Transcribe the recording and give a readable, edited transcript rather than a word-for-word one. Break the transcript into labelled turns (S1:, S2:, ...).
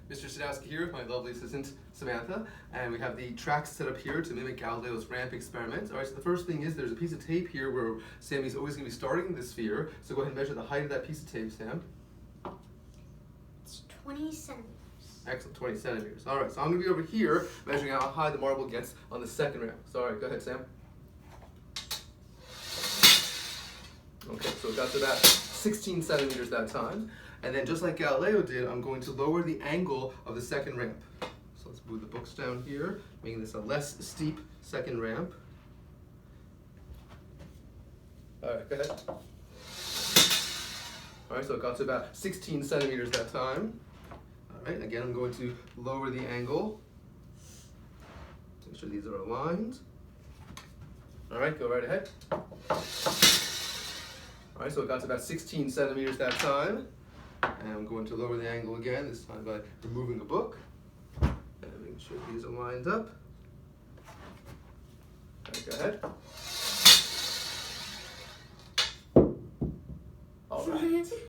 S1: Mr. Sadowski here with my lovely assistant Samantha, and we have the tracks set up here to mimic Galileo's ramp experiment. Alright, so the first thing is there's a piece of tape here where Sammy's always going to be starting the sphere, so go ahead and measure the height of that piece of tape, Sam.
S2: It's 20 centimeters.
S1: Excellent, 20 centimeters. Alright, so I'm going to be over here measuring how high the marble gets on the second ramp. So alright, go ahead, Sam. Okay, so it got to about 16 centimeters that time. And then just like Galileo did, I'm going to lower the angle of the second ramp. So let's move the books down here, making this a less steep second ramp. Alright, go ahead. Alright, so it got to about 16 centimeters that time. Alright, again I'm going to lower the angle. Make sure these are aligned. Alright, go right ahead. Alright, so it got to about 16 centimeters that time. And I'm going to lower the angle again, this time by removing a book. And making sure these are lined up. Alright, go ahead.